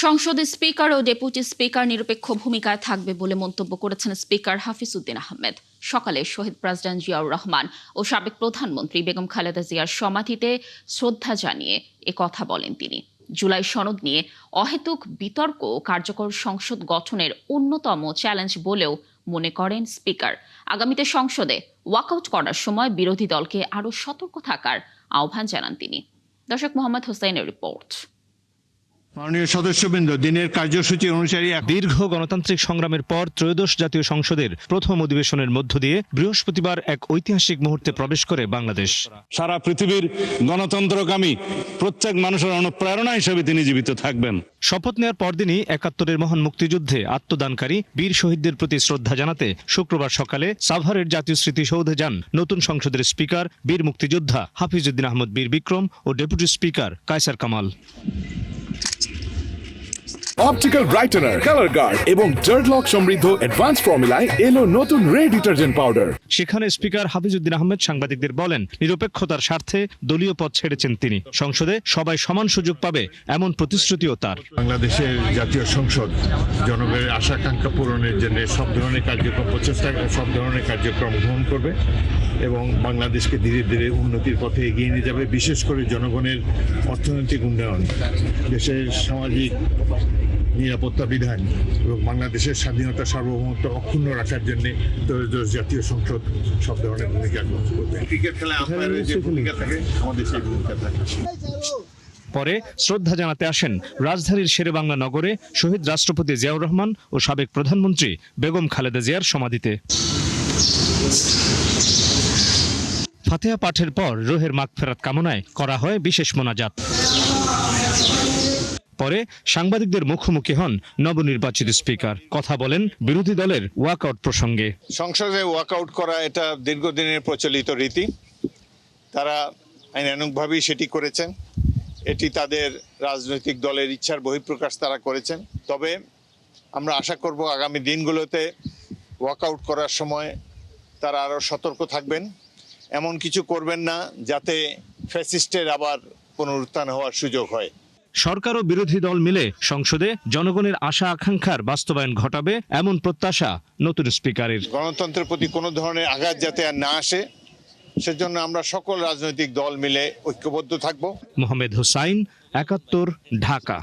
সংসদে স্পিকার ও deputy speaker নিরপেক্ষ ভূমিকায় থাকবে বলে মন্তব্য করেছেন স্পিকার হাফিজ উদ্দিন আহমেদ। সকালে শহীদ প্রেসিডেন্ট জিয়াউর রহমান ও সাবেক প্রধানমন্ত্রী বেগম খালেদা জিয়ার সমাধিতে শ্রদ্ধা জানিয়ে কথা বলেন তিনি। জুলাই সনদ নিয়ে অহেতুক বিতর্ক কার্যকর সংসদ গঠনের অন্যতম চ্যালেঞ্জ বলেও মনে করেন স্পিকার। আগামীতে সংসদে ওয়াকআউট করার সময় বিরোধী দলকে আরও সতর্ক থাকার আহ্বান জানান তিনি। দর্শক, মোহাম্মদ হোসেনের রিপোর্ট। মাননীয় সদস্যবৃন্দ, দিনের কার্যসূচি অনুসারে দীর্ঘ গণতান্ত্রিক সংগ্রামের পর ত্রয়োদশ জাতীয় সংসদের প্রথম অধিবেশনের মধ্য দিয়ে বৃহস্পতিবার এক ঐতিহাসিক মুহূর্তে প্রবেশ করে বাংলাদেশ। সারা পৃথিবীর গণতন্ত্রকামী প্রত্যেক মানুষের অনুপ্রেরণা হিসেবে তিনি জীবিত থাকবেন। শপথ নেওয়ার পরদিনই ৭১-এর মহান মুক্তিযুদ্ধে আত্মদানকারী বীর শহীদদের প্রতি শ্রদ্ধা জানাতে শুক্রবার সকালে সাভারের জাতীয় স্মৃতিসৌধে যান নতুন সংসদের স্পিকার বীর মুক্তিযোদ্ধা হাফিজ উদ্দিন আহমেদ বীর বিক্রম ও deputy speaker Kaiser Kamal. Optical brightener, colour guard এবং জার্ডলক সমৃদ্ধ অ্যাডভান্স ফর্মুলায় এলো নতুন রে ডিটারজেন্ট পাউডার। সেখানে স্পিকার হাফিজ উদ্দিন আহমেদ সাংবাদিকদের বলেন, নিরপেক্ষতার স্বার্থে দলীয় পদ ছেড়েছেন তিনি। সংসদে সবাই সমান সুযোগ পাবে এমন প্রতিশ্রুতিও তার। বাংলাদেশের জাতীয় সংসদ জনগণের আশা আকাঙ্ক্ষা পূরণের জন্য সব ধরনের কার্যক্রম গ্রহণ করবে এবং বাংলাদেশকে ধীরে ধীরে উন্নতির পথে এগিয়ে নিয়ে যাবে। বিশেষ করে জনগণের অর্থনৈতিক উন্নয়ন, দেশের সামাজিক নিরাপত্তা বিধান এবং বাংলাদেশের স্বাধীনতা সার্বভৌমত্ব অক্ষুণ্ণ রাখার জন্য ত্রয়োদশ জাতীয় সংসদ সব ধরনের ভূমিকা গ্রহণ করবে। ক্রিকেট খেলায় আম্পায়ারের যে ভূমিকা থাকে, আমাদের সেই ভূমিকা থাকে। পরে শ্রদ্ধা জানাতে আসেন রাজধানীর শেরেবাংলা নগরে শহীদ রাষ্ট্রপতি জিয়াউর রহমান ও সাবেক প্রধানমন্ত্রী বেগম খালেদা জিয়ার সমাধিতে। ফাতিহা পাঠের পর রুহের মাগফিরাত কামনায় করা হয় বিশেষ মোনাজাত। পরে সাংবাদিকদের মুখোমুখি হন নবনির্বাচিত স্পিকার। কথা বলেন বিরোধী দলের ওয়াকআউট প্রসঙ্গে। সংসদে ওয়াকআউট করা এটা দীর্ঘদিনের প্রচলিত রীতি, তারা আইনানুগভাবেই সেটি করেছেন। এটি তাদের রাজনৈতিক দলের ইচ্ছার বহিঃপ্রকাশ তারা করেছেন। তবে আমরা আশা করব আগামী দিনগুলোতে ওয়াকআউট করার সময় তারা আরও সতর্ক থাকবেন, এমন কিছু করবেন না যাতে ফ্যাসিস্টের আবার পুনরুত্থান হওয়ার সুযোগ হয়। সরকার ও বিরোধী দল মিলে সংসদে জনগণের আশা আকাঙ্ক্ষার বাস্তবায়ন ঘটাবে এমন প্রত্যাশা নতুন স্পিকারের। গণতন্ত্রের প্রতি কোনো ধরনের আঘাত যাতে আর না আসে, সেজন্য আমরা সকল রাজনৈতিক দল মিলে ঐক্যবদ্ধ থাকব। মোহাম্মদ হোসাইন, ৭১, ঢাকা।